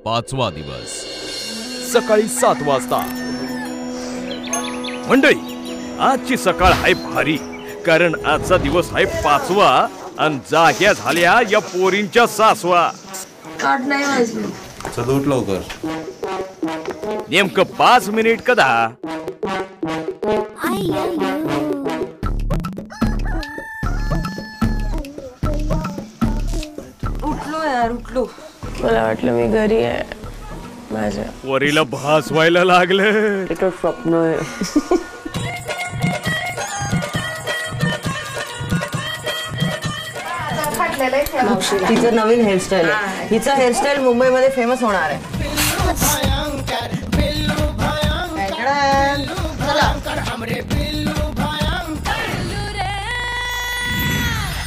5वा दिवस सकाळी 7 वाजता। मंडळी, आजची सकाळ आहे भारी, कारण आजचा दिवस आहे 5वा आणि जाग्या झाल्या या पोरींच्या 6वा। 8 नाही वाजले। चल उठ लवकर। नेमकं 5 मिनिट का 10? उठलो यार, उठलो। मला वाटलं मी घरी आहे, माझ्या पोरीला भास व्हायला लागलं। एक स्वप्न आहे। तिचं नवीन हेअरस्टाईल आहे, हिचा हेअरस्टाईल मुंबईमध्ये फेमस होणार आहे।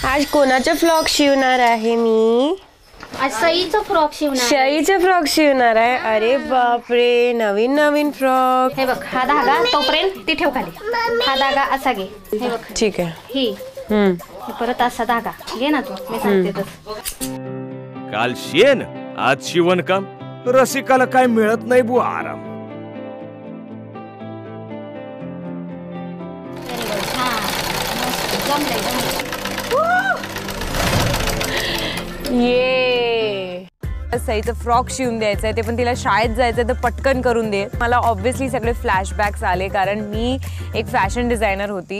आज कोणाचा फ्रॉक शिवणार आहे मी? आज सईचा फ्रॉक शिवणार। शाईचा फ्रॉक शिवणार आहे। अरे बापरे, नवीन नवीन फ्रॉक। हे बघ, हा धागा तोपर्यंत ती ठेव खाली। हा धागा असा घे, हे बघ। ठीक आहे। ही परत असा धागा घे ना तू, मी सांगते तस। काल शेण, आज शिवणकाम, रसिकाला काय मिळत नाही बुवा आराम। ये सईचं फ्रॉक शिवून द्यायचंय, ते पण तिला शाळेत जायचंय, तर पटकन करून दे। मला ऑब्व्हियसली सगळे फ्लॅशबॅक्स आले, कारण मी एक फॅशन डिझायनर होती।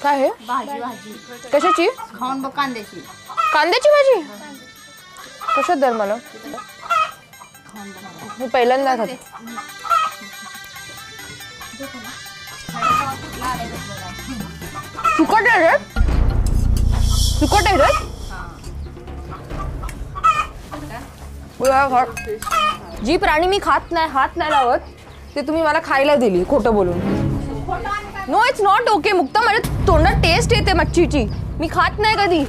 काय आहे? भाजी भाजी कशाची? खाऊन बघ, कांद्याची। कांद्याची भाजी कशात दर मला? मी पहिल्यांदा खाते। सुकट आहे रे, सुकट आहे रे। जी प्राणी मी खात नाही, हात नाही लावत, ते तुम्ही मला खायला दिली खोटं बोलून। No, it's not okay Mukta, माझ्या तोंडात टेस्ट येते मच्छीची, मी खात नाही कधी।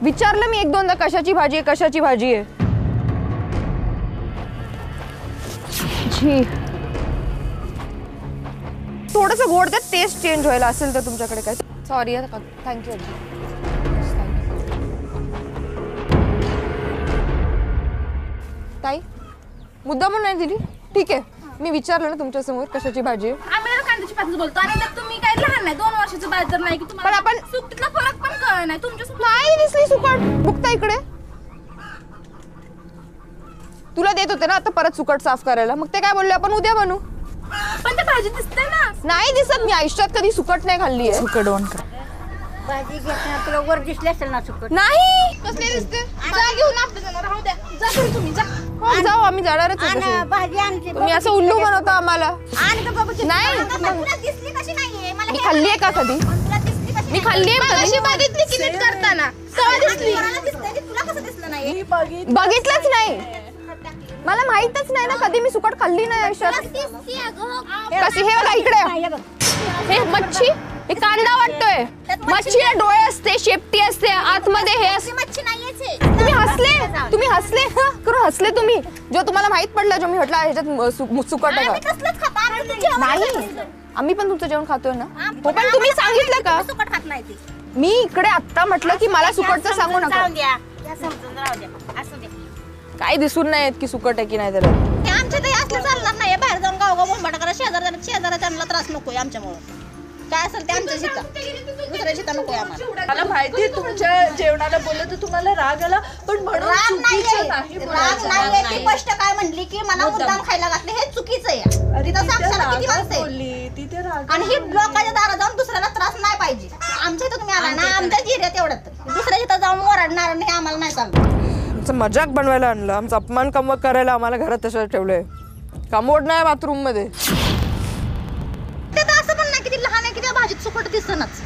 विचारलं मी 1-2दा कशाची भाजी आहे, कशाची भाजी आहे। जी थोडंसं गोड, त्यात टेस्ट चेंज व्हायला असेल तर तुमच्याकडे काय? Sorry, thank you. ताई मुद्दा पण नाही दिली, ठीक आहे। मी विचारलं ना तुमच्या समोर कशाची भाजी आहे। आम्ही कांद्याची भाजी बोलतो, आणि तुम्ही काय लहान नाही, 2 वर्षाचं बाळ तर नाही की तुम्हाला? पण आपण सुकटीतला फरक पण कळत नाही तुमच्या। नाही दिसली सुकट। मुक्ता इकडे, तुला देत होते ना आता परत सुकट साफ करायला, मग ते काय बोलले, आपण उद्या बनवू। पण ते भाजी दिसते ना। नाही दिसत, मी आयुष्यात कधी सुकट नाही खाल्ली आहे। सुकट ऑन कर। भाजी घेताना तुला वर दिसले असेल ना सुकट? नाही, कसले दिसते? जा घेऊन आपलं, राहू द्या, जा घरी तुम्ही, जा। हो जाऊ, आम्ही जाणारच आहे। भाजी आणली तुम्ही असं उल्लू बनवता आम्हाला। नाही, तुला दिसली कशी नाहीये? मला मी खाल्ली आहे का कधी? तुला दिसली कशी? मी खाल्ली आहे अशी कधी? बघितली की नीट करताना तेव्हा दिसली। मला दिसतंय की तुला कसं दिसलं नाही? बघितलंच नाही, मला माहितच नाही ना, कधी मी सुकट खाल्ली नाही आयुष्यात। कशी? हे बघा इकडे, हे मच्छी, हे कांदा वाटतोय। मच्छीला डोळे असते, शेपटी असते, आतमध्ये हे असते। मच्छी नाहीयेच आहे। तुम्ही हसले करून हसले तुम्ही, जो तुम्हाला माहित पडलं, जो मी म्हटलं ह्याच्यात सुकट आहे का? कसलंच खातो आम्ही, तुझं जेवण नाही, आम्ही पण तुमचं जेवण खातोय ना। हो, पण तुम्ही सांगितलं का? सुकट खात नाही ती। मी इकडे आता म्हटलं की मला सुकटचं सांगू नका। राहू द्या, या समजून राहू द्या, असू द्या। काय दिसून नाही येत की सुकट आहे की नाही तर? ते आमच्या ते असलं चालणार नाही, बाहेर जाऊन गावगाव बोंबाटा करा, शेजाऱ्याला त्रास नकोय आमच्यामुळे। काय असेल ते आमच्या शिता, दुसऱ्या शिता नकोय आम्हाला। मला माहितीये तुमच्या जेवणाला बोललं तर तुम्हाला राग आला, पण म्हणून राग चुकीचं नाहीये, नाही राग नाहीये। ती स्पष्ट काय म्हणली की मला मुद्दाम खायला घातले, हे चुकीचं आहे। तिथं साक्षात किती वाजते बोलली तिथे राग, आणि ही लोकांच्या दारात जाऊन दुसऱ्याला त्रास नाही पाहिजे। आमच्या इथं तुम्ही आला ना, आमच्या जिऱ्यात एवढं, दुसऱ्या इथं जाऊन ओरडणार हे आम्हाला नाही चाललं। आमचं मजाक बनवायला आणलं, आमचा अपमान करायला आम्हाला घरात तसं ठेवलंय। कमोड नाही बाथरूम मध्ये। ते तर असं पण नाही की ती लहान आहे की त्या भाजीत सुकट दिसनच।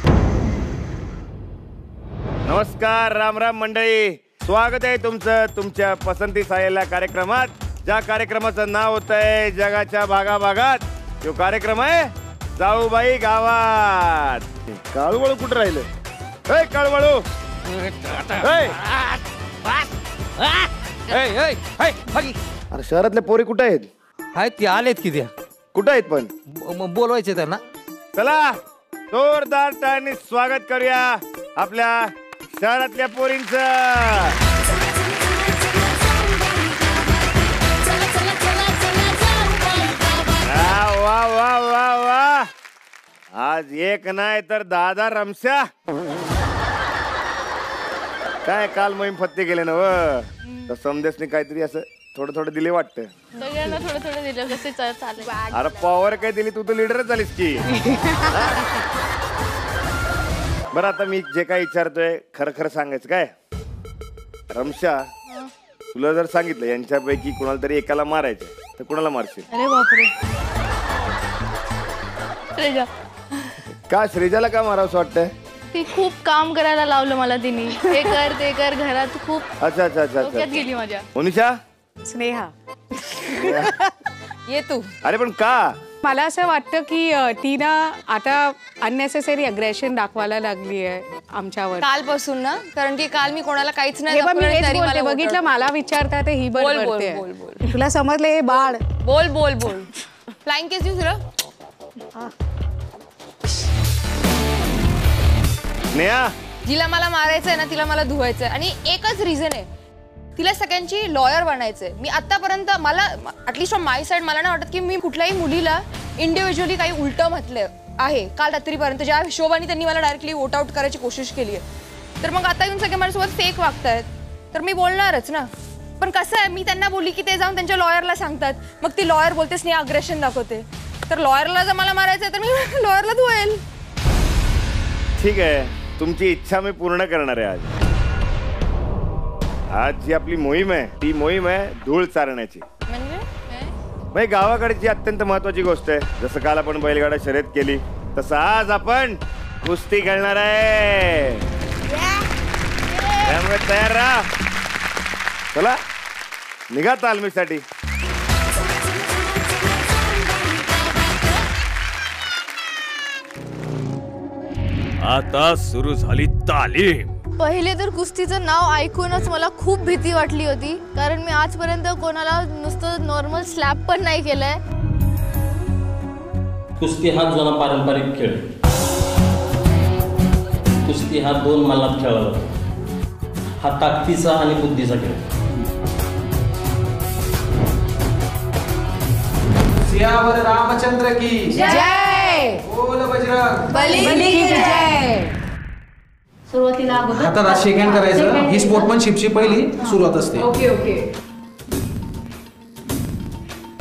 नमस्कार, राम राम मंडळी, स्वागत आहे तुमचं तुमच्या पसंतीस आलेल्या कार्यक्रमात, ज्या कार्यक्रमाचं नाव होतंय जगाच्या भागाभागात। तो कार्यक्रम आहे जाऊबाई गावात। काळवळू कुठं राहिलं? काळवळू, अरे शहरातले पोरी कुठे आहेत? आहेत की, आलेत की त्या? कुठे आहेत पण? बोलवायचे त्यांना। चला जोरदार टाळ्यांनी स्वागत करूया आपल्या शहरातल्या पोरींचं। वा वा वा वा, आज एक नाही तर 10 रमशा. काय काल मोहीम फत्ते केले ना व समदेशने काहीतरी असं थोडं थोडं दिले वाटतं. सगळ्यांना थोडं थोडं दिलं कसे चालेल. अरे पॉवर काय दिली, तू तर लीडरच झालीस की. बरं आता मी जे काय विचारतोय खरं खरं सांगायचं काय. रमशा, तुला जर सांगितलं यांच्यापैकी कुणाला तरी एकाला मारायचं तर कुणाला मारशील? अरे बापरे. श्रेजा. का श्रेजाला का मारावंसं वाटतंय? ती खूप काम करायला लावलं मला तिने. हे कर ते कर घरात खूप. अच्छा अच्छा अच्छा डोक्यात गेली माझ्या. मोनिशा. स्नेहा. ये तू. अरे पण का? मला असं वाटतं की ती ना आता अननेसेसरी अग्रेशन दाखवायला लागली आहे आमच्यावर कालपासून ना, कारण की काल मी कोणाला काहीच नाही हे बघ, मी दाखवलं हेच तरी बोलते, मला बघितलं मला विचारतात ही बोल, बोल, बोलते बोल, बोल. तुला समजले हे बाळ बोल बोल बोल. फ्लाइंग केस देऊ तुला? नेहा, जिला मला मारायचंय ना तिला मला धुवायचंय आणि एकच रिझन आहे, तिला सगळ्यांची लॉयर बनायचंय. मी आतापर्यंत मला ॲटलिस्ट फ्रॉम माय साईड मला नाही वाटत की मी कुठल्याही मुलीला इंडिव्हिज्युअली काही उलटं म्हटलं आहे काल रात्रीपर्यंत, ज्या हिशोबाने त्यांनी मला डायरेक्टली वोट आउट करायची कोशिश केली आहे. तर मग आता येऊन सगळे माझ्यासोबत फेक वागतायत तर मी बोलणारच ना. पण कसं आहे, मी त्यांना बोलली की ते जाऊन त्यांच्या लॉयरला सांगतात, मग ती लॉयर बोलते स्नेहा अग्रेशन दाखवते. तर लॉयरला जर मला मारायचं तर मी लॉयरला धुवेल. ठीक आहे, तुमची इच्छा मी पूर्ण करणार आहे. आज जी आपली मोहीम आहे ती मोहीम आहे धूळ चारण्याची. म्हणजे गावाकडची अत्यंत महत्वाची गोष्ट आहे. जसं काल आपण बैलगाडा शर्यत केली तसं आज आपण कुस्ती खेळणार आहे. त्यामुळे तयार राहा. चला निघा तालमीसाठी. आता सुरू झाली तालीम. पहिले तर कुस्तीचं नाव ऐकूनच मला खूप भीती वाटली होती, कारण मी आजपर्यंत कोणाला नुसतं नॉर्मल स्लॅप पण नाही केलंय. कुस्ती हा जुना पारंपरिक खेळ. कुस्ती हा 2 मल्लात खेळला जातो. हा ताकदीचा आणि बुद्धीचा खेळ. सियावर रामचंद्र की जय. बोल बजरंग बली की जय. सुरुवातीला आता शेक हँड करायचं. ही स्पोर्टमनशिपची पहिली सुरुवात असते. Okay okay.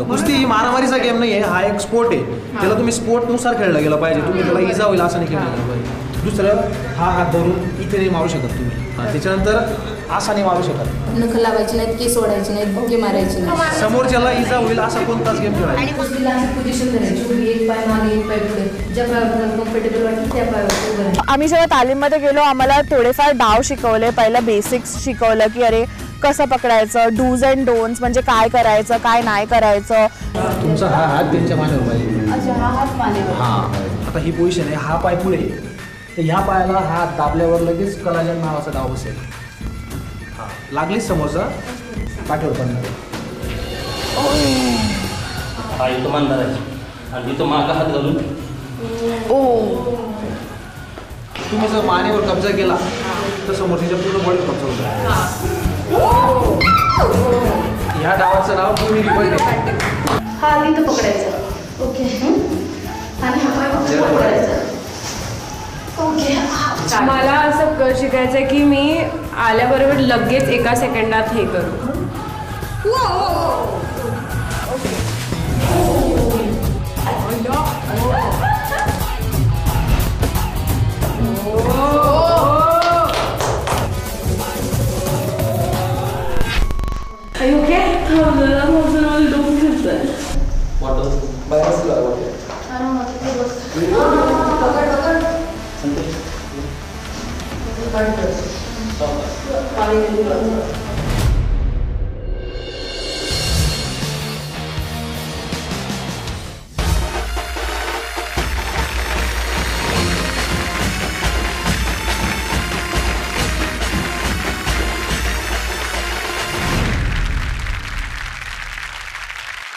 कुस्ती ही मारामारीचा गेम नाहीये, हा एक स्पोर्ट आहे. त्याला तुम्ही स्पोर्ट नुसार खेळला गेला पाहिजे. तुम्ही त्याला इजा होईल असं नाही खेळला गेला पाहिजे. दुसरं हा हात धरून इथे नाही मारू शकत तुम्ही. त्याच्यानंतर असा नाही मारू शकत. नख लावायची नाहीत, केस ओढायची नाहीत, भोके मारायची नाही. समोरच्याला इजा होईल असा कोणताच गेम खेळायचा. आणि कुस्तीला अशी पोझिशन करायची, एक पाय मागे एक पाय पुढे, ज्या पायावर कम्फर्टेबल वाटेल त्या पायावर उभं राहायचं. आम्ही जेव्हा तालीममध्ये गेलो आम्हाला थोडेफार डाव शिकवले. पहिलं बेसिक्स शिकवलं की अरे कसं पकडायचं, डूज अँड डोंट्स म्हणजे काय करायचं काय नाही करायचं. तुमचा हा हात त्यांच्या मानेवर पाहिजे. अच्छा, हा हात मानेवर. हा आता ही पोझिशन आहे. हा पाय पुढे तर ह्या पायाला हात दाबल्यावर लगेच कलाजन नावाचा डाव बसेल. हा लागलीच समोरचा पाठीवर पडणार. हा इथं मानणार आहे आणि इथं मागं हात घालून तुम्ही जर मानेवर कब्जा केला तर समोरच्या पूर्ण बॉडी कब्जा होतो. ह्या डावाचं नाव तुम्ही रिबल आहे. हा इथं पकडायचं. ओके. आणि हा पाय फक्त पकडायचा. ओके. मला असं शिकायचं की मी आल्याबरोबर लगेच एका सेकंडात हे करू.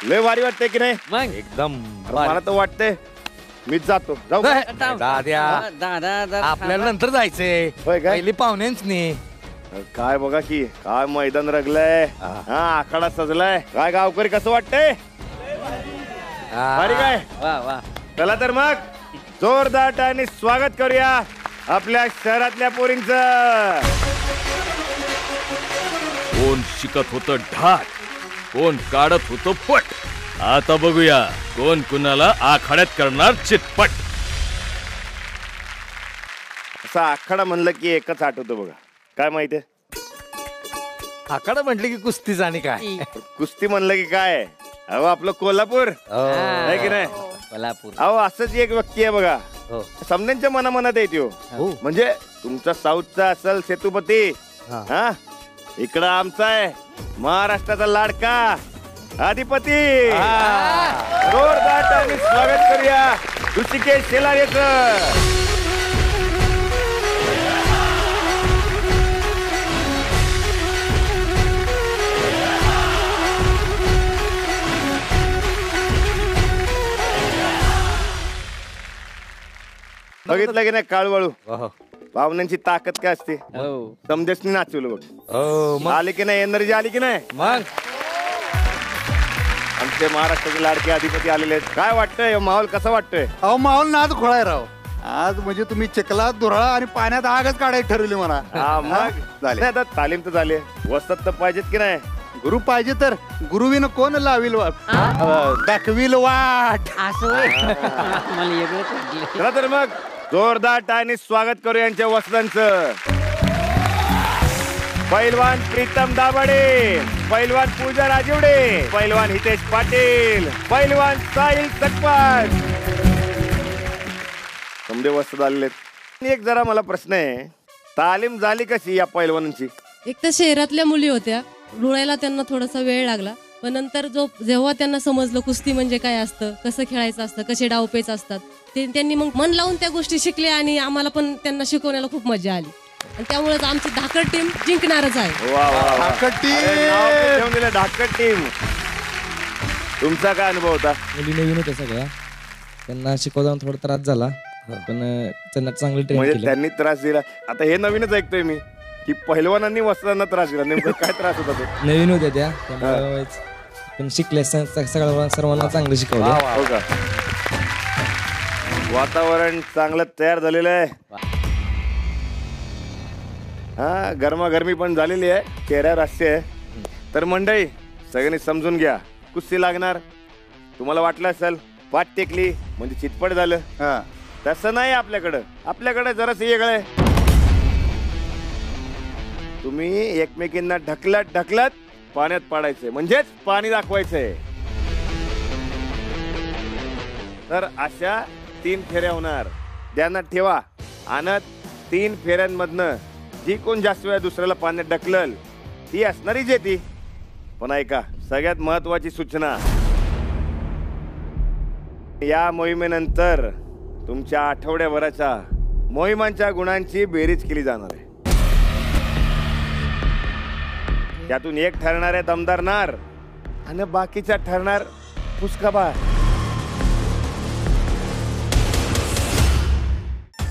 लय भारी वाटतंय की नाही? मग एकदम मला तर वाटतंय मीच जातो. जाऊ का? दाद्या आपल्याला नंतर जायचंय. होय काय? पहिली पाहुण्यांच नाही. काय बघा की काय मैदान रगलंय. हा आखाडा सजलाय. काय गावकरी कसं वाटतंय? भारी काय चला तर मग जोरदार आणि स्वागत करूया आपल्या शहरातल्या पोरींचं. कोण शिकत होतं ढाट, कोण काढत होतं पट. आता बघूया कोण कुणाला आखाड्यात करणार चितपट. असा आखाडा म्हणलं की एकच आठवतो बघा, काय माहितीये? आखाडा म्हटलं की कुस्तीच आणि काय. कुस्ती म्हणलं की काय, अहो आपलं कोल्हापूर आहे की नाही. कोल्हापूर अहो असंच एक व्यक्ती आहे बघा, समद्यांच्या मनामनात येतो. म्हणजे तुमचा साऊथचा असेल सेतुपती, हा इकडं आमचा आहे महाराष्ट्राचा लाडका अधिपती. जोरदार आणि स्वागत करूया ऋषिकेश शेलारेचं. बघितलं की नाही काळवाळू पाहुण्यांची ताकद काय असते. समजेसनी नाचवलं बघ, आली की नाही एनर्जी आली की नाही. मग आमचे महाराष्ट्राचे लाडके अधिपती आलेले आहेत. काय वाटतंय माहोल, कसा वाटतोय? अहो माहोल नाद खोळाय राव. आज म्हणजे तुम्ही चिखलात दुराळा आणि पाण्यात आगच काढायची ठरवली म्हणा. मग झाले आता तालीम तर झाली, वस्तात तर पाहिजेत की नाही. गुरु पाहिजे तर गुरुविन कोण लावील वाट, दाखवील वाट. चला तर मग जोरदार टाळ्यांनी स्वागत करू यांच्या वस्तांचं. पैलवान प्रीतम दाभाडे, पैलवान पूजा राजिवडे, पैलवान हितेश पाटील, पैलवान साहिल सकपाट. समजे वस्तात आलेले. एक जरा मला प्रश्न आहे, तालीम झाली कशी या पैलवानांची? एक तर शहरातल्या मुली होत्या, रुळायला त्यांना थोडासा वेळ लागला, पण नंतर जेव्हा त्यांना समजलं कुस्ती म्हणजे काय असतं, कसं खेळायचं असतं, कसे डावपेच असतात, त्यांनी मग मन लावून त्या गोष्टी शिकल्या आणि आम्हाला पण त्यांना शिकवण्याला खूप मजा आली. आणि त्यामुळेच आमची धाकड टीम जिंकणारच आहे. धाकड टीम. तुमचा काय अनुभव होता? मुली नवीन होत्या सगळ्या, त्यांना शिकवताना थोडा त्रास झाला, पण त्यांना चांगली ट्रेन म्हणजे केली. त्यांनी त्रास दिला. आता हे नवीनच ऐकतोय मी की पहिलवानांनी वस्तांना त्रास दिला. नेमकं काय त्रास होता तो? नवीन होत्या त्या, त्यामुळे पण शिकल्या सगळ्या सर्वांना चांगलं शिकवलं. हो का? वातावरण चांगलं तयार झालेलं आहे. हा गरमागरमी पण झालेली आहे, चेहऱ्यावर हास्य आहे. तर मंडळी सगळ्यांनी समजून घ्या, कुस्ती लागणार. तुम्हाला वाटलं असेल पाठ टेकली म्हणजे चितपट झालं, तसं नाही. आपल्याकडं जरासं वेगळं आहे. तुम्ही एकमेकींना ढकलत पाण्यात पाडायचंय, म्हणजेच पाणी दाखवायचंय. तर अशा 3 फेऱ्या होणार, ध्यानात ठेवा. आणि 3 फेऱ्यांमधनं जी कोण जास्त वेळा दुसऱ्याला पाण्यात ढकलल ती असणारी जेती. पण ऐका, सगळ्यात महत्वाची सूचना, या मोहिमेनंतर तुमच्या आठवड्याभराच्या मोहिमांच्या गुणांची बेरीज केली जाणार आहे. त्यातून एक ठरणार आहे दमदार नार आणि बाकीच्या ठरणार पुस्काबाज.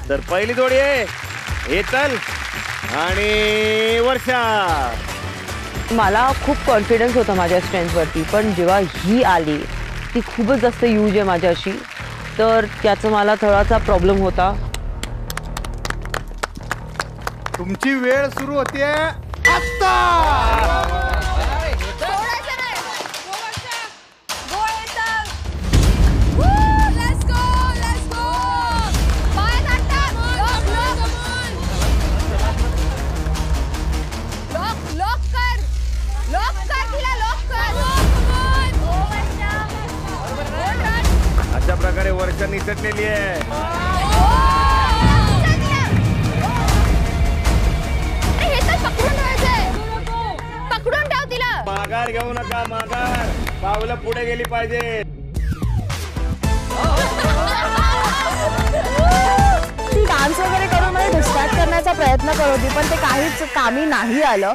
तर पहिली जोडी आहे हेतल आणि वर्षा. मला खूप कॉन्फिडन्स होता माझ्या स्ट्रेंथवरती, पण जेव्हा ही आली ती खूपच जास्त यूज आहे माझ्याशी, तर त्याचा मला थोडासा प्रॉब्लेम होता. तुमची वेळ सुरू होते आता. अशा प्रकारे वर्षा निसटलेली आहे. पकडून ठेव तिला. माघार घेऊ नका, माघार. पावलं पुढे गेली पाहिजे. ती डान्स वगैरे करून मला डिस्ट्रॅक्ट करण्याचा प्रयत्न करत होती, पण ते काहीच कामी नाही आलं.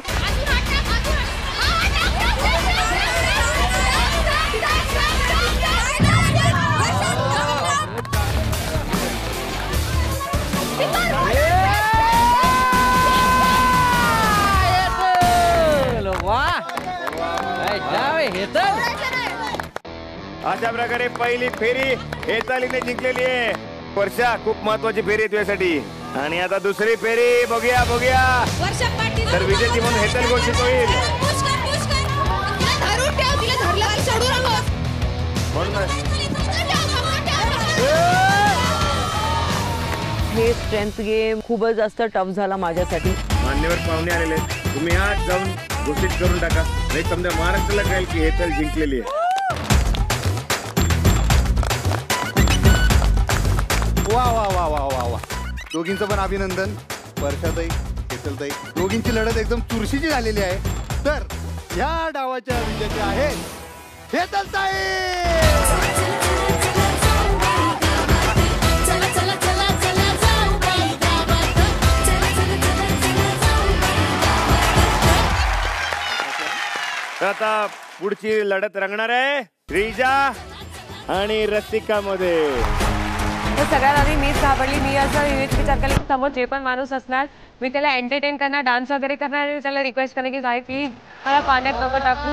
अशा प्रकारे पहिली फेरी हेतालीने जिंकलेली आहे. वर्षा, खूप महत्वाची फेरी आहे तुझ्यासाठी. आणि आता दुसरी फेरी बघूया तर विजेती म्हणून हेतल घोषित होईल. हे स्ट्रेंथ गेम खूपच जास्त टफ झाला माझ्यासाठी. मान्यवर पाहुणे आलेले आहेत, तुम्ही आज जाऊन घोषित करून टाका, नाही समजा महाराष्ट्राला कळेल की हेतल जिंकलेली आहे. वा वा वा वा वा वा, दोघींचं पण अभिनंदन. वर्षाताई, हेतलताई, दोघींची लढत एकदम चुरशीची झालेली आहे. तर या डावाच्या विजेत्या आहेत हेतलताई. आता पुढची लढत रंगणार आहे श्रीजा आणि रसिका मध्ये. तर सगळ्यात आधी मीच घाबरली. मी असं विचार केला की समोर जे पण माणूस असणार मी त्याला एंटरटेन करणार, डान्स वगैरे करणार आणि त्याला रिक्वेस्ट करणार की जाय प्लीज मला पाण्यात नको टाकू.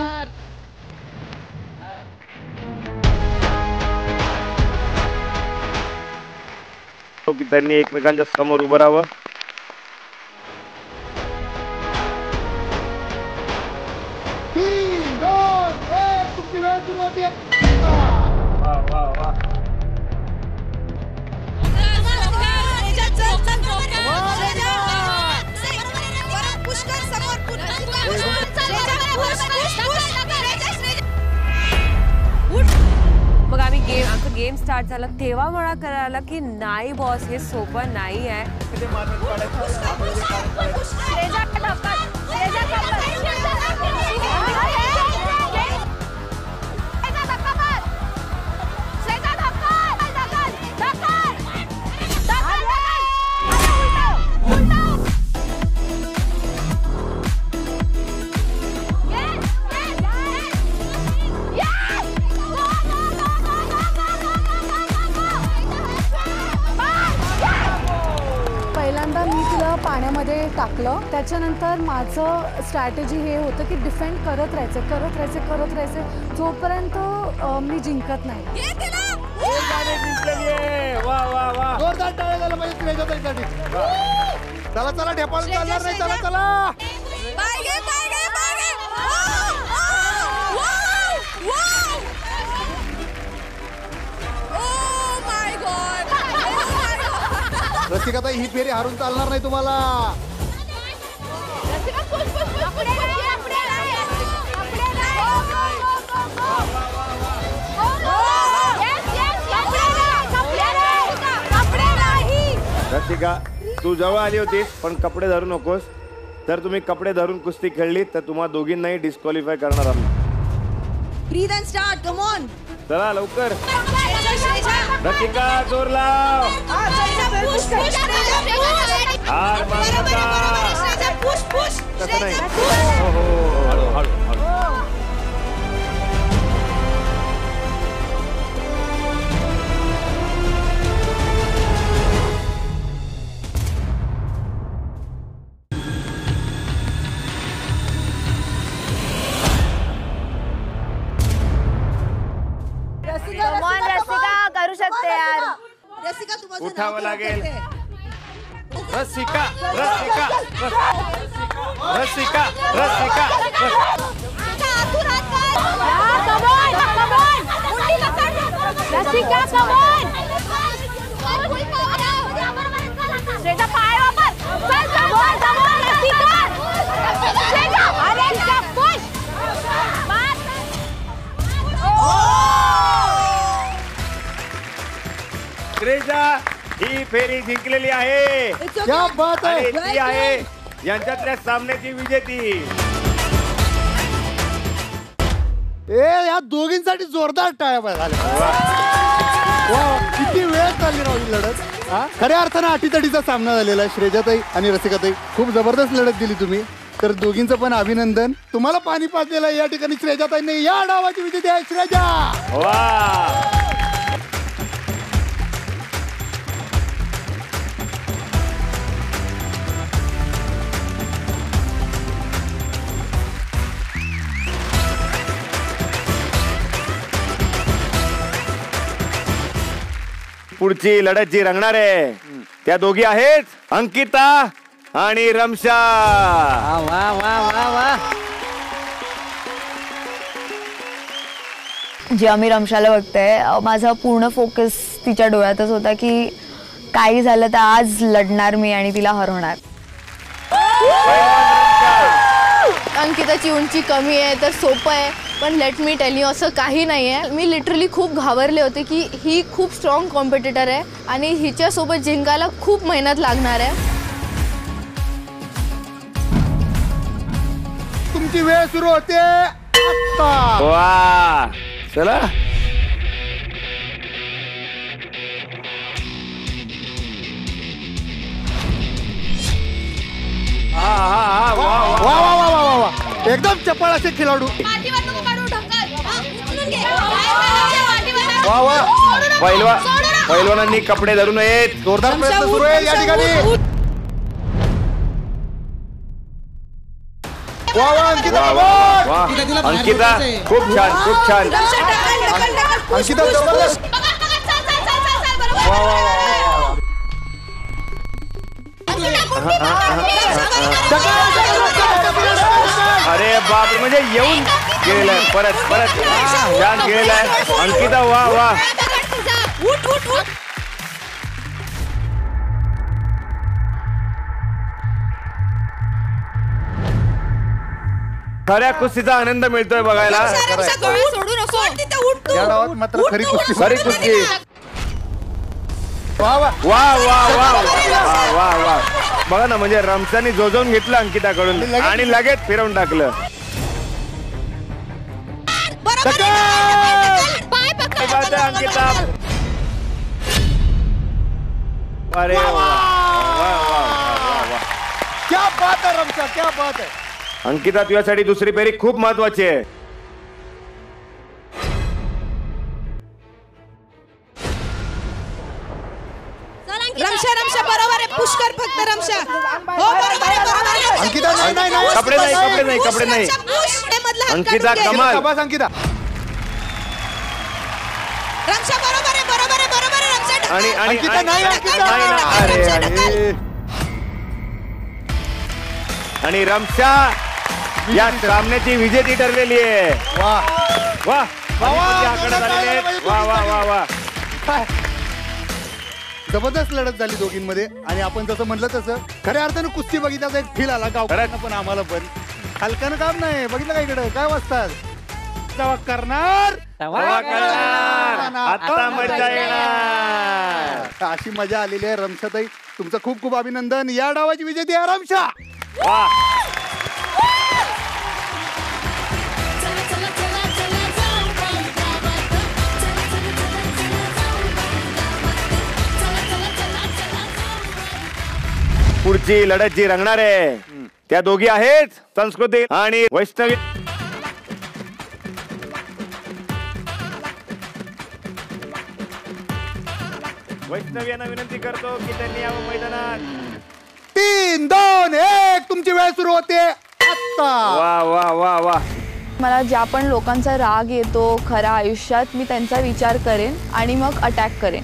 त्यांनी एकमेकांच्या समोर उभं राहावं. मग आम्ही गेम स्टार्ट झाला तेव्हा मला कळालं की नाही बॉस, हे सोपं नाही आहे. पहिल्यांदा मी तिला पाण्यामध्ये टाकलं. त्याच्यानंतर माझं स्ट्रॅटेजी हे होतं की डिफेंड करत राहायचे जोपर्यंत मी जिंकत नाही. चला चला ढेपाळून चालणार नाही. चला चला रसिकाताई, ही फेरी हारून चालणार नाही तुम्हाला. रसिका, तू जवळ आली होतीस पण कपडे धरू नकोस. जर तुम्ही कपडे धरून कुस्ती खेळली तर तुम्हा दोघींनाही डिस्क्वालिफाय करणार आम्ही. Breathe and start, come on. चला लवकर. रसिका, जोर लाव. हार मारू नका. तसं नाही. हळू हळू हळू. रसिका करू शकते यार. रसिका, तुम्हाला उठावं लागेल. रसिका रसिका रसिका रसिका रसिका कमॉन. श्रेजा पाय वापर. चल कमॉन कमॉन रसिका. श्रेजा अरे पुश. श्रेजा ही फेरी जिंकलेली आहे. क्या बात आहे. आणि ती आहे यांच्यातल्या सामन्याची विजेती. या दोघींसाठी जोरदार टाळ्या झाल्या. किती वेळ चालली राहू ही लढत. खऱ्या अर्थानं अटीतटीचा सामना झालेला आहे. श्रेजाताई आणि रसिकाताई, खूप जबरदस्त लढत दिली तुम्ही. तर दोघींचं पण अभिनंदन. तुम्हाला पाणी पाजलेलं या ठिकाणी श्रेजाताईंनी. या डावाची विजेती आहे श्रेजा. वा. पुढची लढत जी रंगणार आहे त्या दोघी आहेत अंकिता आणि रमशा. वा वा वा वा. जेव्हा मी रमशाला बघते माझा पूर्ण फोकस तिच्या डोळ्यातच होता की काही झालं तर आज लढणार मी आणि तिला हरवणार. अंकिताची उंची कमी आहे तर सोपं आहे, पण लेट मी टेल यू असं काही नाही आहे. मी लिटरली खूप घाबरले होते की ही खूप स्ट्रॉंग कॉम्पिटिटर आहे आणि हिच्यासोबत जिंकायला खूप मेहनत लागणार आहे. तुमची वेळ सुरू होते आता. वा चला वा वा वा वा वा, एकदम चपळ असे खेळाडू. वा वा पैलवानांनी कपडे धरू नयेत. जोरदार प्रयत्न सुरू आहे या ठिकाणी. वा वा अंकिता, वा अंकिता खूप छान खूप छान. अंकिता जबरदस्त. वा वा वा. अरे बाप, म्हणजे येऊन गेलेलाय परत परत. छान गेलेलाय अंकिता. वा वा. खऱ्या कुस्तीचा आनंद मिळतोय बघायला. या डावात मात्र खरी कुस्ती. खरी कुस्ती. वा वा वा वा वा वा वा वा. बघा ना, म्हणजे रमशाने जोजवून घेतलं अंकिताकडून आणि लगेच फिरवून टाकलं. अंकिता. अरे वा वा वा वा. क्या बात आहे रमशा, क्या बात आहे. अंकिता तुझ्यासाठी दुसरी फेरी खूप महत्वाची आहे. रमशा रमशा बरोबर आहे. पुष्कर फक्त रमशा. हो बरोबर आहे, बरोबर आहे. अंकिता नाही नाही नाही. कपडे नाही कपडे नाही कपडे नाही. अंकिता कमाल. अंकिता. रमशा बरोबर आहे, बरोबर आहे, बरोबर आहे. रमशा आणि अंकिता नाही. अरे अरे. आणि रमशा या सामन्याची विजेती ठरलेली आहे. वा वा वा वा वा वा. जबरदस्त लढत झाली दोघींमध्ये. आणि आपण जसं म्हटलं तसं खऱ्या अर्थानं कुस्ती बघितल्याचा एक फील आला गावकऱ्यांना पण आम्हाला पण. हलकानं काम नाही. बघितलं का इकडं काय वाजतात. तेव्हा करणार आता मजा येणार. अशी मजा आलेली आहे. रमशाताई तुमचं खूप खूप अभिनंदन. या डावाची विजेती आहे रमशा. वा. पुढची लढत जी रंगणार आहे त्या दोघी आहेत संस्कृती आणि वैष्णवी. वैष्णवी यांना विनंती करतो की त्यांनी यावं मैदानात. 3, 2, 1 तुमची वेळ सुरू होते आता. वा वा वा वा. मला ज्या पण लोकांचा राग येतो खऱ्या आयुष्यात मी त्यांचा विचार करेन आणि मग अटॅक करेन.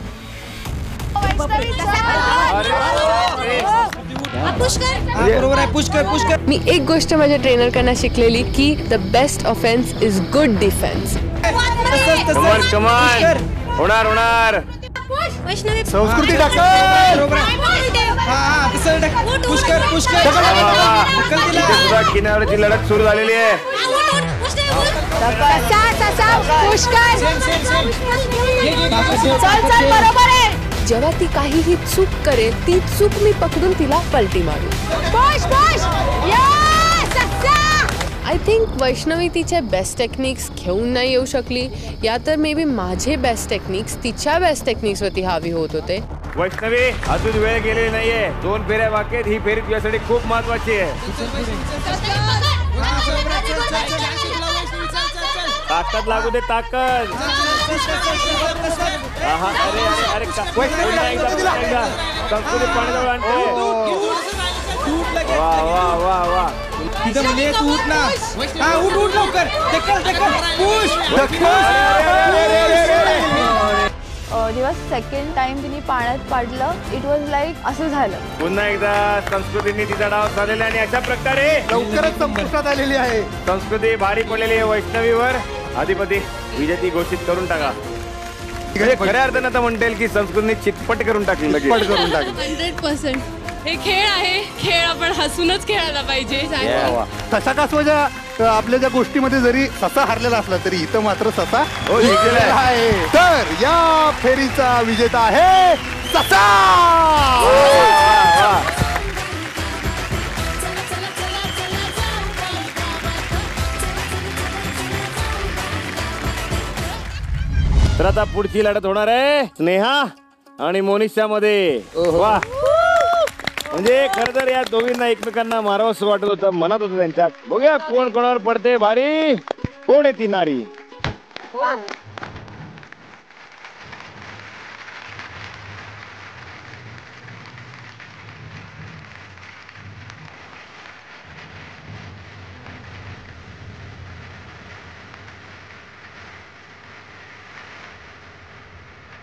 बरोबर आहे. पुष्कर मी एक गोष्ट माझ्या ट्रेनरकडनं शिकलेली की the best offence is good defence. कमाल कमाल. होणार होणार. संस्कृती सुद्धा किनाऱ्याची लढत सुरू झालेली आहे. जेव्हा ती काहीही चूक करेल ती चूक मी पकडून तिला पलटी मारू. आय थिंक वैष्णवी तिचे बेस्ट टेक्निक्स घेऊन नाही येऊ शकली, या तर मे बी माझे बेस्ट टेक्निक्स तिच्या बेस्ट टेक्निक्स वरती हावी होत होते. वैष्णवी अजून वेळ गेलेली नाहीये. 2 फेऱ्या बाकी आहेत. ही फेरी तुझ्यासाठी खूप महत्वाची आहे. ताकद लागू दे ताकद. अरे अरे अरे संस्कृती पाण्याजवळ आणते. वा वा वा वा. तिथं म्हणजे तू उठ ना. हा उठ उठ लवकर. ढकल ढकल पुश. जेव्हा सेकंड टाइम तिने पाण्यात पाडलं इट वॉज लाईक असं झालं. पुन्हा एकदा संस्कृतीने तिचा डाव साधलेला आणि अशा प्रकारे लवकरच संपुष्टात आलेली आहे. संस्कृती भारी पडलेली आहे वैष्णवीवर. अधिपती विजेती घोषित करून टाका. खऱ्या अर्थानं आता म्हणता येईल की संस्कृतीने चितपट करून टाकली. 100%. हे खेळ आहे, खेळ आपण हसूनच खेळायला पाहिजे. ससा कासवाच्या आपल्या ज्या गोष्टीमध्ये जरी ससा हरलेला असला तरी इथं मात्र ससा जिंकलेला आहे. तर या फेरीचा विजेता आहे ससा. तर आता पुढची लढत होणार आहे स्नेहा आणि मोनिशा मध्ये. वा, म्हणजे खरं तर या दोघींना एकमेकांना मारावंसं वाटत होतं, मनात होतं त्यांच्या. बघूया कोण कोणावर पडते भारी, कोण आहे ती नारी.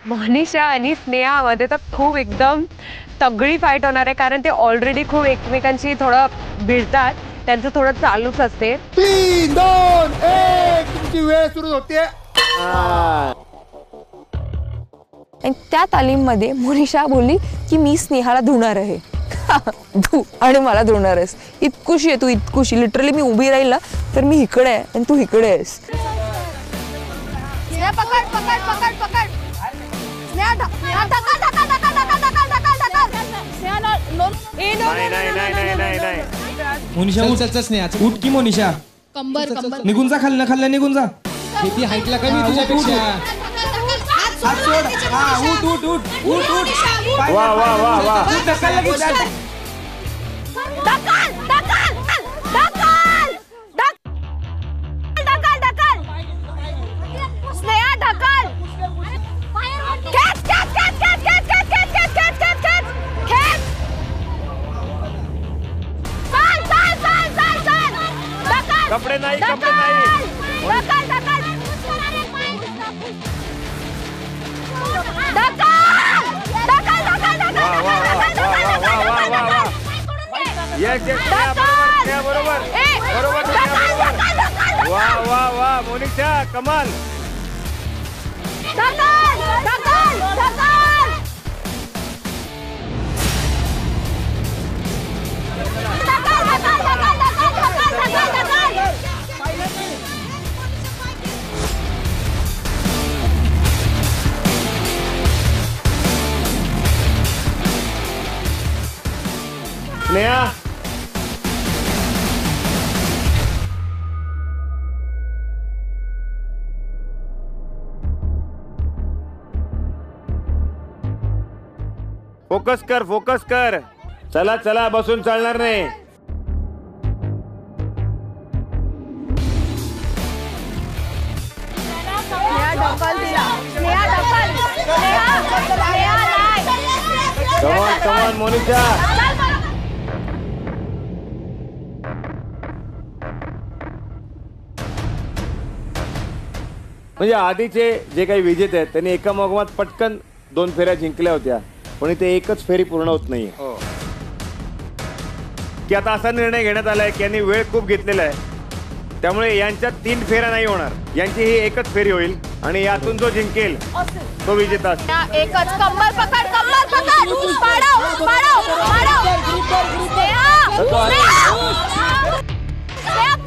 मोनिशा आणि स्नेहामध्ये तर खूप एकदम तगडी फाईट होणार आहे, कारण ते ऑलरेडी खूप एकमेकांशी थोडं भिडतात. त्यांचं थोडं चालूच असते. 3, 2, 1 तुमची वेळ सुरू होते. आणि त्या तालीममध्ये मोनिशा बोलली की मी स्नेहाला धुणार आहे. धू आणि मला धुणार आहेस. इतकुशी आहे तू, इतकुशी. लिटरली मी उभी राहील ना तर मी इकडे आहे आणि तू इकडे आहेस. पकड पकड पकड पकड. मोनिशा उठ की मोनिशा. कंबर कंबर निघून जा, खाल्लं खाल्लं निघून जा. किती हाईटला कमी तुझ्यापेक्षा. उठ उठ उठ उठ उठ. वा वा वा वा. ढकल लगेच. स्नेहा ढकल. खेच खेच खेच खेच खेच खेच खेच खेच खेच खेच खेच खेच. चाल चाल चाल चाल चाल. ढकल. कपडे नाही, कपडे नाही. ढकल ढकल ढकल ढकल ढकल ढकल. येस येस, बरोबर बरोबर. वा वा वा मोनिशा, कमाल. ढकल ढकल ढकल. स्नेहा फोकस कर, फोकस कर. चला चला, बसून चालणार नाही. कमान कमान मोनिशा. म्हणजे आधीचे जे काही विजेते आहेत त्यांनी एका मोगमात पटकन 2 फेऱ्या जिंकल्या होत्या, पण इथे एकच फेरी पूर्ण होत नाहीये. की आता असा निर्णय घेण्यात आलाय की यांनी वेळ खूप घेतलेला आहे, त्यामुळे यांच्यात 3 फेऱ्या नाही होणार. यांची ही एकच फेरी होईल आणि यातून जो जिंकेल तो विजेता असेल. एकच. कंबर पकड, कंबर पकड. पाडव पाडव पाडव.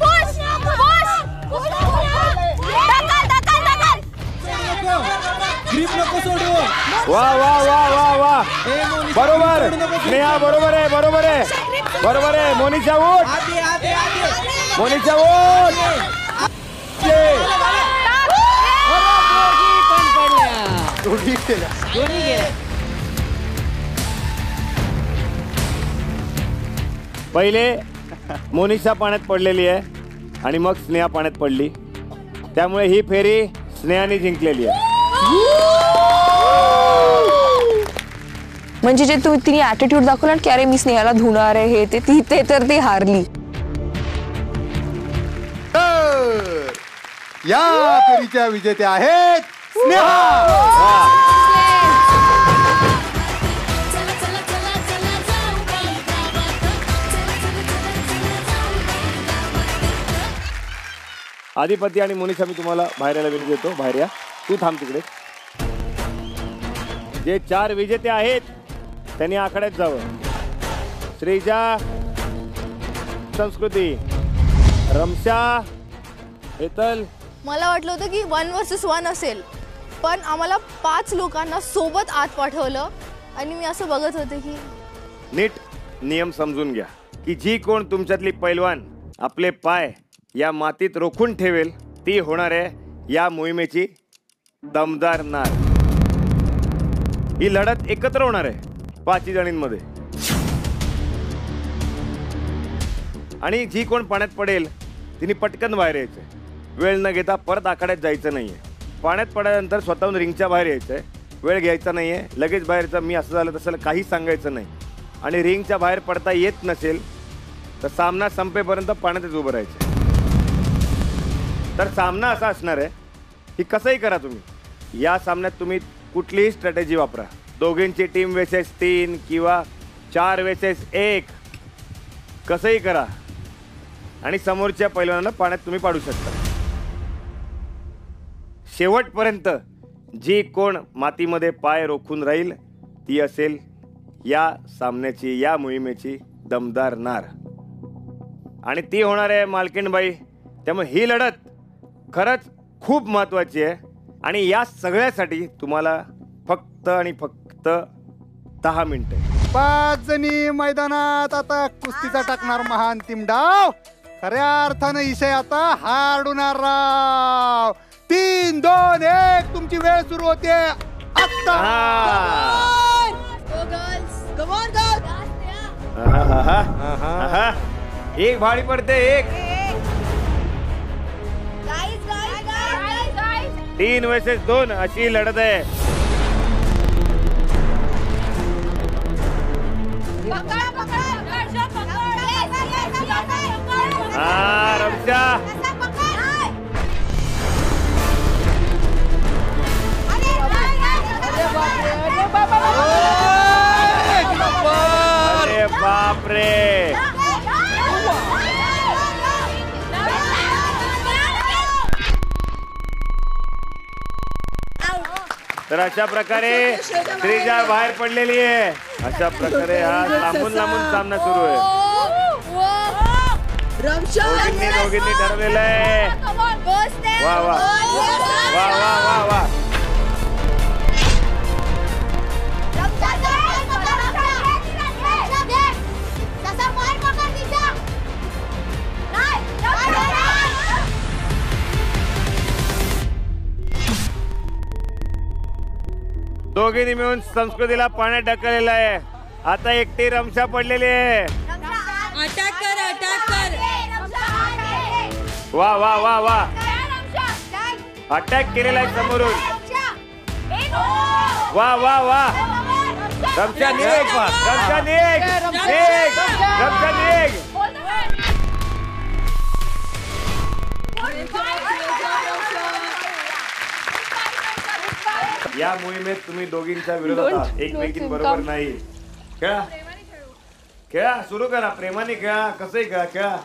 Push push. ढकल ढकल ढकल. ग्रिप नको सोडू. वा वा वा वा वा. बरोबर स्नेहा, बरोबर आहे, बरोबर आहे, बरोबर आहे. मोनिशा उठ, मोनिशा उठ. पहिले मोनिशा पाण्यात पडलेली आहे आणि मग स्नेहा पाण्यात पडली, त्यामुळे ही फेरी स्नेहाने जिंकलेली आहे. म्हणजे जे तिने ऍटिट्यूड दाखवला की अरे मी स्नेहाला धुणार आहे, हे ते तर ती हारली. या फेरीच्या विजेत्या आहेत स्नेहा. आधिपती आणि मोनिशा मी तुम्हाला बाहेर यायला विनंती देतो. बाहेर या. तू थांब तिकडे. जे 4 विजेते आहेत त्यांनी आखाड्यात जावं. श्रीजा, संस्कृती, रमशा, हेतल. मला वाटलं होतं की 1 vs 1 असेल, पण आम्हाला 5 लोकांना सोबत आत पाठवलं आणि मी असं बघत होते की नीट नियम समजून घ्या की जी कोण तुमच्यातली पैलवान आपले पाय या मातीत रोखून ठेवेल ती होणार आहे या मोहिमेची दमदार नार. ही लढत एकत्र होणार आहे 5 जणींमध्ये आणि जी कोण पाण्यात पडेल तिने पटकन बाहेर यायचंय. वेळ न घेता परत आखाड्यात जायचं नाहीये. पाण्यात पडल्यानंतर स्वतःहून रिंगच्या बाहेर यायचंय. वेळ घ्यायचा नाहीये. लगेच बाहेरचं मी असं झालं तसं काही सांगायचं नाही. आणि रिंगच्या बाहेर पडता येत नसेल तर सामना संपेपर्यंत पाण्यातच उभं राहायचं. तर सामना असा असणार आहे की कसंही करा तुम्ही या सामन्यात तुम्ही कुठलीही स्ट्रॅटेजी वापरा. दोघींची टीम वर्सेस 3 किंवा 4 वर्सेस 1 कसंही करा आणि समोरच्या पैलवानाला पाण्यात तुम्ही पाडू शकता. शेवटपर्यंत जी कोण मातीमध्ये पाय रोखून राहील ती असेल या सामन्याची या मोहिमेची दमदार नार आणि ती होणार आहे मालकीणबाई. त्यामुळे ही लढत खरंच खूप महत्त्वाची आहे आणि या सगळ्यासाठी तुम्हाला फक्त आणि फक्त 10 मिनिटं. 5 जणी मैदानात आता कुस्तीचा टाकणार महाअंतिम डाव. खऱ्या अर्थानं विषय आता हार्ड होणार राव. 3, 2, 1 तुमची वेळ सुरू होते आता. एक भाडी पडते. एक 3 वर्सेस 2 अशी लढत आहे. रमशा अरे बापरे. तर अशा प्रकारे श्रीजा बाहेर पडलेली आहे. अशा प्रकारे हा लांबून लांबून सामना सुरू आहे. दोघींनी ठरवलेलं आहे. वा वा वा वा वा वा. दोघींनी मिळून संस्कृतीला पाण्यात ढकललेलं आहे. आता एकटी रमशा पडलेली आहे. अटॅक कर, अटॅक कर. वा वा वा वा. अटॅक केलेला आहे समोरून. वा वा वा. रमशा निघ. रमशा निघ. रमशा निघ. या मोहिमेत तुम्ही दोघींच्या विरोधात आहात. एकमेकींबरोबर नाही. खेळा खेळा. सुरू करा. प्रेमाने खेळा. कसंही खेळा. खेळा.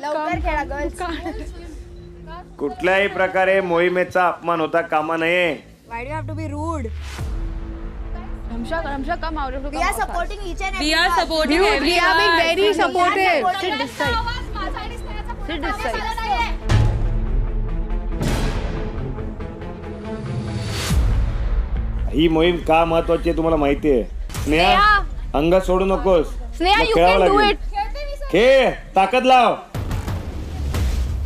लवकर खेळा गर्ल्स. कुठल्याही प्रकारे मोहिमेचा अपमान होता कामा नये. Why do you have to be rude? Ramsha, come out. We are supporting each and every. We are supporting We everyone. are being very supportive. Sit this side. Sit this side. ही मोहीम का महत्वाची आहे तुम्हाला माहिती आहे. स्नेहा अंग सोडू नकोस. Sneha, you can do it. खेळ. ताकद लाव.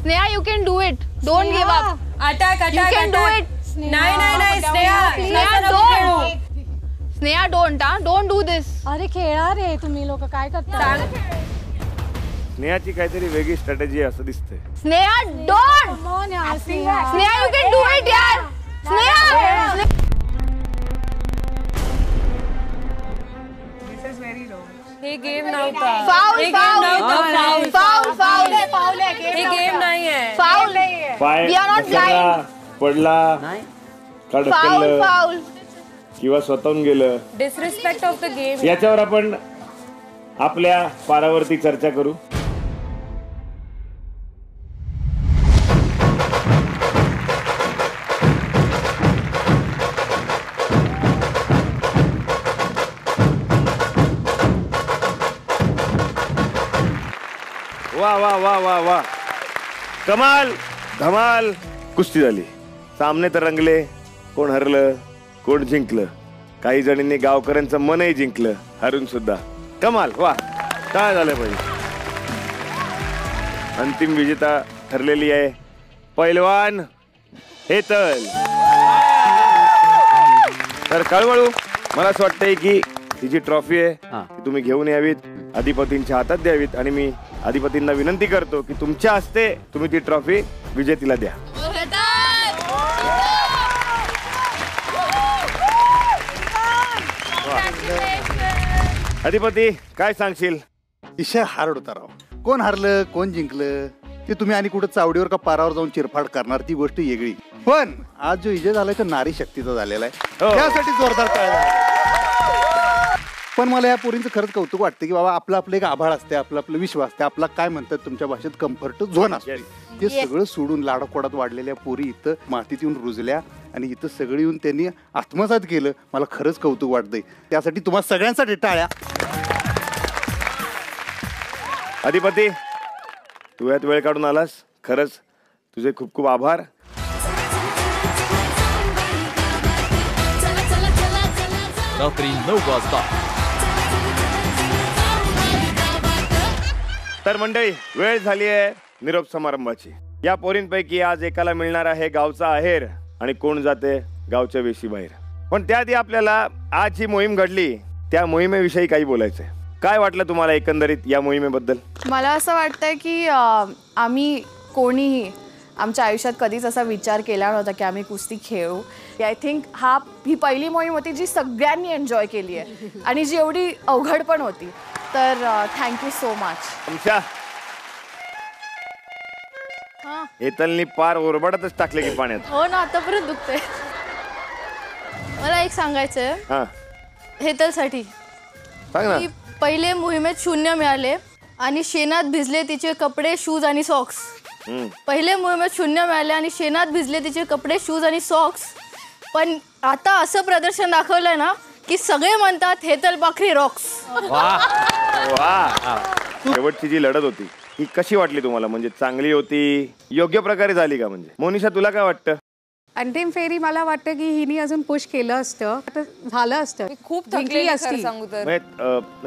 Sneha, you can do it. Don't give up. Attack, attack, You can do attack. it. नाही Sneha. Sneha, don't. Sneha, don't. Don't do this. अरे खेळा रे तुम्ही लोक काय करता. स्नेहाची काहीतरी वेगळी स्ट्रॅटेजी आहे असं दिसतंय. Sneha, don't. Come on यार Sneha. Sneha, you can do it, yaar. Sneha. हे गेम नव्हता. Foul, हे foul. गेम नव्हता. Foul, foul. हे गेम नाही आहे. Foul. पाय We are not घसरला, blind. पडला का Foul, ढकललं foul. किंवा स्वतःहून गेलं डिसरिस्पेक्ट ऑफ द गेम. याच्यावर आपण आपल्या पारावरती चर्चा करू. वा वा वा वा वा, कमाल धमाल कुस्ती झाली. सामने तर रंगले. कोण हरलं कोण जिंकलं. काही जणींनी गावकऱ्यांचं मनही जिंकलं हरून सुद्धा. कमाल. वा, काय झालं पाहिजे. अंतिम विजेता ठरलेली आहे पैलवान हेतल. तर कळवळू मला असं वाटतंय की ही जी ट्रॉफी आहे ती तुम्ही घेऊन यावीत, अधिपतींच्या हातात द्यावीत. आणि मी अधिपतींना विनंती करतो की तुमच्या हस्ते तुम्ही ती ट्रॉफी विजेतीला द्या. अधिपती काय सांगशील. विषय हार्ड होता राव. कोण हारलं कोण जिंकलं ते तुम्ही आणि कुठं चावडीवर का पारावर जाऊन चिरफाड करणार ती गोष्ट वेगळी. पण आज जो विजय झालाय तो नारी शक्तीचा झालेला आहे. त्यासाठी जोरदार टाळ्या. पण मला या पोरींचं खरंच कौतुक वाटतं की बाबा आपलं एक आभाळ असते, आपलं विश्वास असते, आपला काय म्हणतात तुमच्या भाषेत कम्फर्ट झोन असते. ते सगळं सोडून लाडाकोडात वाढलेल्या पोरी इथं मातीत येऊन रुजल्या आणि इथं सगळं येऊन त्यांनी आत्मसात केलं. मला खरंच कौतुक वाटतंय. त्यासाठी तुम्हाला सगळ्यांसाठी टाळ्या. अधिपती तू यात वेळ काढून आलास, खरंच तुझे खूप खूप आभार. रात्री 9 वाजता. तर मंडळी वेळ झाली आहे निरोप समारंभाची. या पोरींपैकी आज एकाला मिळणार आहे गावचा आहेर आणि कोण जाते गावच्या वेशीबाहेर. पण त्याआधी आपल्याला आज जी मोहीम घडली त्या मोहिमेविषयी काही बोलायचंय. काय वाटलं तुम्हाला एकंदरीत या मोहिमेबद्दल. मला असं वाटतंय की आम्ही कोणीही आमच्या आयुष्यात कधीच असा विचार केला नव्हता की आम्ही कुस्ती खेळू. आय थिंक ही पहिली मोहीम होती जी सगळ्यांनी एन्जॉय केली आहे आणि जी एवढी अवघड पण होती. तर थँक्यू सो मच. हेतलनी पार ओरबाडतच टाकले की पाण्यात. हो ना, आतापर्यंत दुखतंय. मला एक सांगायचंय हेतलसाठी. सांग ना. पहिले मोहिमेत 0 मिळाले आणि शेणात भिजले तिचे कपडे, शूज आणि सॉक्स. पहिले मोहिमेत 0 मिळाले आणि शेणात भिजले तिचे कपडे, शूज आणि सॉक्स. पण आता असं प्रदर्शन दाखवलंय ना की सगळे म्हणतात हेतल पाखरी रॉक्स. शेवटची जी लढत होती ही कशी वाटली तुम्हाला. म्हणजे चांगली होती, योग्य प्रकारे झाली का. म्हणजे मोनिशा तुला काय वाटतं. अंतिम फेरी मला वाटतं की हिने अजून पुश केलं असतं तर झालं असतं. खूप थकली असती.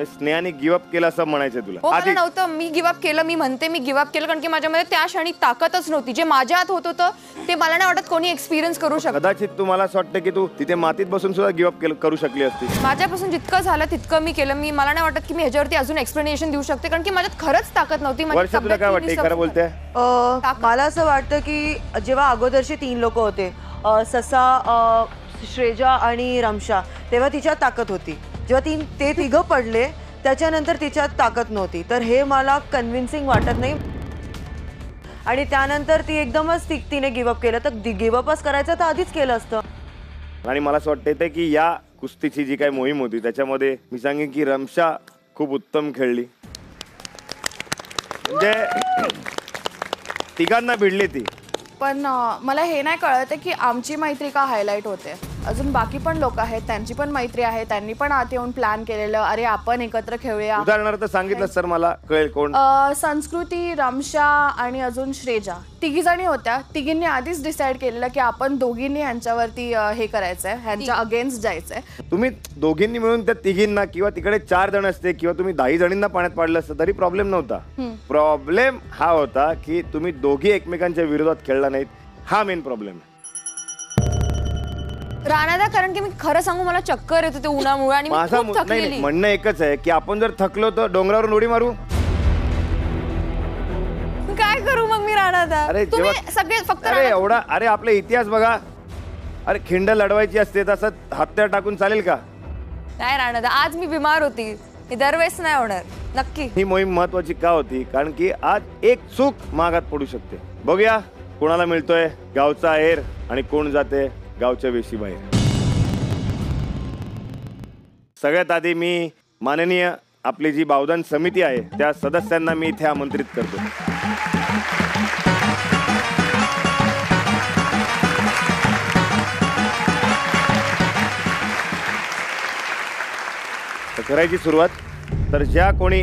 स्नेहाने गिव्हअप केलं असं म्हणायचं तुला. मला नव्हतं. मी गिव्हअप केलं. मी म्हणते मी गिव्हअप केलं कारण की माझ्यामध्ये त्या क्षणी ताकदच नव्हती. जे माझ्या हात होत होतं ते मला नाही वाटत कोणी एक्सपिरियन्स करू शकतो. कदाचित तुम्हाला असं वाटतं की तू तिथे मातीत बसून सुद्धा गिव्हअप करू शकली असती. माझ्यापासून जितकं झालं तितकं मी केलं. मला नाही वाटत की मी ह्याच्यावरती अजून एक्सप्लेनेशन देऊ शकते कारण की माझ्यात खरंच ताकद नव्हती. वर्षा तुला काय वाटतं खरं बोलते. मला असं वाटतं की जेव्हा अगोदरचे 3 लोक होते ससा, श्रेजा आणि रमशा, तेव्हा तिच्यात ताकद होती. जेव्हा ते तिघं पडले त्याच्यानंतर तिच्यात ताकद नव्हती. तर हे मला कन्व्हिन्सिंग वाटत नाही. आणि त्यानंतर ती एकदमच तिने गिव्हअप केलं. तर गिव्हअपच करायचं तर आधीच केलं असतं. आणि मला असं वाटतंय की या कुस्तीची जी काही मोहीम होती त्याच्यामध्ये मी सांगेन की रमशा खूप उत्तम खेळली. म्हणजे तिघांना भिडली ती. पण मला हे नाही कळत आहे की आमची मैत्री का हायलाईट होते. अजून बाकी पण लोक आहेत त्यांची पण मैत्री आहे. त्यांनी पण आत येऊन प्लॅन केलेलं अरे आपण एकत्र खेळूया. उदाहरणार्थ सांगितलं सर मला कळेल कोण. संस्कृती, रमशा आणि अजून श्रेजा 3 जणी होत्या. तिघींनी आधीच डिसाईड केलेलं की आपण दोघींनी ह्यांच्यावरती हे करायचंय, ह्यांच्या अगेन्स्ट जायचंय. तुम्ही दोघींनी मिळून त्या तिघींना किंवा तिकडे 4 जण असते किंवा तुम्ही 10 जणींना पाण्यात पाडलं असतं तरी प्रॉब्लेम नव्हता. प्रॉब्लेम हा होता की तुम्ही दोघी एकमेकांच्या विरोधात खेळला नाहीत. हा मेन प्रॉब्लेम राणादा. कारण की मी खरं सांगू मला चक्कर येत होते उन्हामुळे आणि माझं म्हणणं एकच आहे की आपण जर थकलो तर डोंगरावरून उडी मारू. काय करू मग मी राणादा. अरे सगळे फक्त एवढा. अरे आपला इतिहास बघा. अरे खिंड लढवायची असते तसं हत्या टाकून चालेल का. नाही राणादा, आज मी बिमार होती. हे दरवेळेस नाही होणार नक्की. ही मोहीम महत्वाची का होती कारण की आज एक चूक मागात पडू शकते. बघूया कोणाला मिळतोय गावचा आहेर आणि कोण जाते गावच्या वेशीबाहेर. सगळ्यात आधी मी माननीय आपली जी बावधन समिती आहे त्या सदस्यांना मी इथे आमंत्रित करतो. करायची सुरुवात. तर ज्या कोणी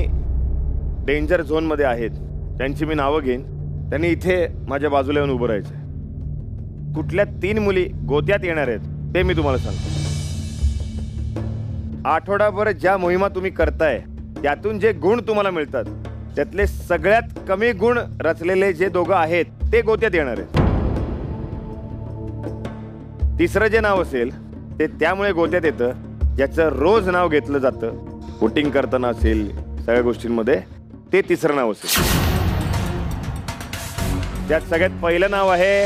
डेंजर झोन मध्ये आहेत त्यांची मी नावं घेईन. त्यांनी इथे माझ्या बाजूला येऊन उभं राहायचं. कुठल्या 3 मुली गोत्यात येणार आहेत ते मी तुम्हाला सांगतो. आठवडाभर ज्या मोहिमा तुम्ही करताय त्यातून जे गुण तुम्हाला मिळतात त्यातले सगळ्यात कमी गुण रचलेले जे दोघं आहेत ते गोत्यात येणार आहेत. तिसरं जे नाव असेल ते त्यामुळे गोत्यात येतं ज्याचं रोज नाव घेतलं जातं, वोटिंग करताना असेल, सगळ्या गोष्टींमध्ये, ते तिसरं नाव असेल. त्यात सगळ्यात पहिलं नाव आहे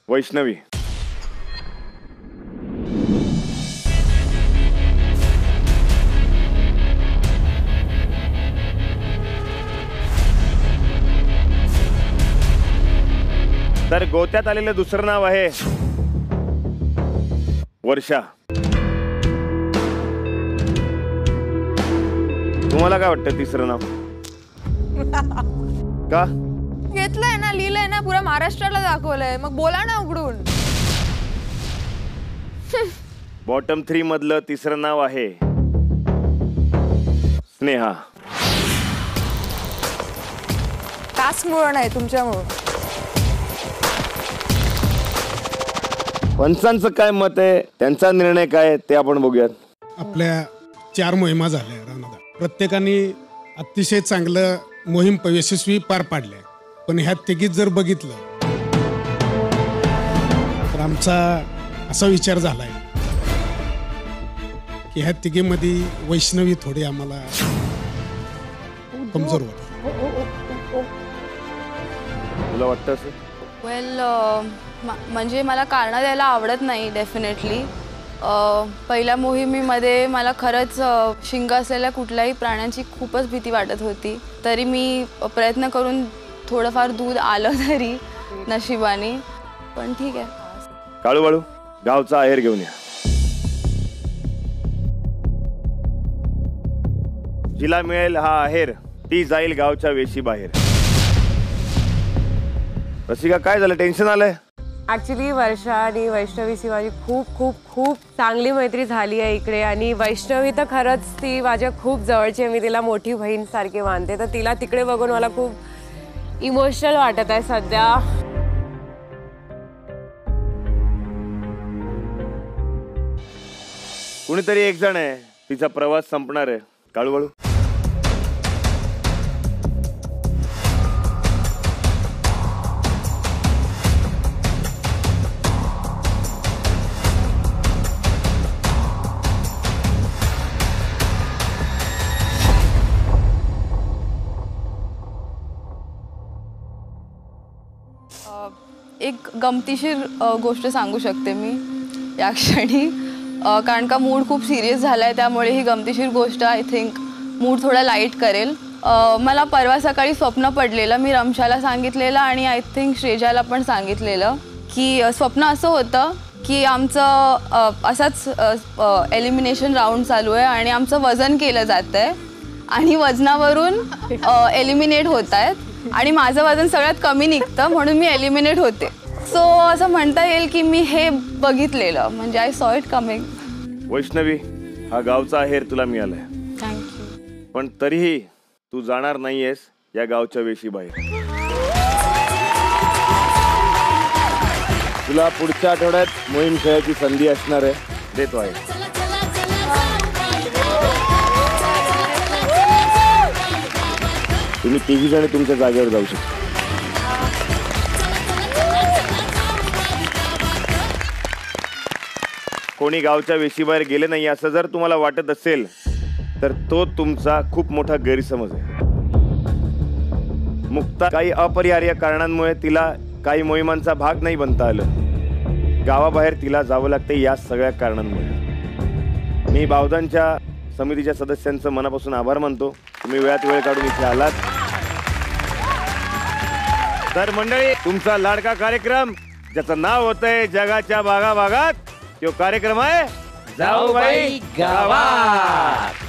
वैष्णवी. तर गोत्यात आलेलं दुसरं नाव आहे वर्षा. तुम्हाला काय वाटतं तिसरं नाव का घेतलंय ना, लिहिलंय ना, पुरा महाराष्ट्राला दाखवलंय, मग बोला ना उघडून. बॉटम 3 मधलं तिसरं नाव आहे स्नेहा. टास्कमुळं नाही, तुमच्यामुळं. पंचांचं काय मत आहे, त्यांचा निर्णय काय ते आपण बघूयात. आपल्या 4 मोहिमा झाल्या राणादा. प्रत्येकाने अतिशय चांगलं मोहीम यशस्वी पार पाडल्या. पण ह्या तिघीत जर बघितलं तर आमचा असा विचार झालाय की ह्या तिघीमध्ये वैष्णवी थोडी आम्हाला कमजोर होती. तुला वाटतं असं? वेल म्हणजे मला कारणं द्यायला आवडत नाही डेफिनेटली. पहिल्या मोहिमेमध्ये मला खरंच शिंग असलेल्या कुठल्याही प्राण्यांची खूपच भीती वाटत होती. तरी मी प्रयत्न करून थोडंफार दूध आलं तरी नशिबाने, पण ठीक आहे. काळू गावचा आहेर घेऊन या. जिला मिळेल हा आहेर ती जाईल गावच्या वेशी बाहेर. रसिका काय झालं, टेन्शन आलंय? ॲक्च्युली वर्षा आणि वैष्णवीची माझी खूप खूप खूप चांगली मैत्री झाली आहे इकडे. आणि वैष्णवी तर खरंच ती माझ्या खूप जवळची आहे. मी तिला मोठी बहीणसारखी मानते. तर तिला तिकडे बघून मला खूप इमोशनल वाटत आहे सध्या. कुणीतरी एक जण आहे तिचा प्रवास संपणार आहे. काळू एक गमतीशीर गोष्ट सांगू शकते मी या क्षणी, कारण का मूड खूप सिरियस झाला आहे, त्यामुळे ही गमतीशीर गोष्ट आय थिंक मूड थोडा लाईट करेल. मला परवा सकाळी स्वप्न पडलेलं. मी रमशाला सांगितलेलं आणि आय थिंक श्रेजाला पण सांगितलेलं की स्वप्न असं होतं की आमचं असाच एलिमिनेशन राऊंड चालू आहे आणि आमचं वजन केलं जातं आहे आणि वजनावरून एलिमिनेट होत आहेत आणि माझं वजन सगळ्यात कमी निघतं म्हणून मी एलिमिनेट होते. सो असं म्हणता येईल की मी हे बघितलेलं, म्हणजे I saw it coming. Vaishnavi, हा गावचा आहेर तुला मिळालाय. थँक्यू. पण तरीही तू जाणार नाहीयेस या गावच्या वेशी बाहेर. तुला पुढच्या आठवड्यात मोहीम खेळायची संधी असणार आहे. देतो आहे. तुम्ही 3 जण तुमच्या जागेवर जाऊ शकता. कोणी गावच्या वेशीबाहेर गेले नाही असं जर तुम्हाला वाटत असेल तर तो तुमचा खूप मोठा गैरसमज आहे. मुक्ता काही अपरिहार्य कारणांमुळे तिला काही मोहिमांचा भाग नाही बनता आलं. गावाबाहेर तिला जावं लागते या सगळ्या कारणांमुळे. मी बावधानच्या समितीच्या सदस्यांचं मनापासून आभार मानतो. तुम्ही वेळात वेळ काढून इथे आलात. तर मंडळी, तुमचा लाडका कार्यक्रम ज्याचं नाव होतंय जगाच्या भागाभागात, तो कार्यक्रम आहे जाऊबाई गावात.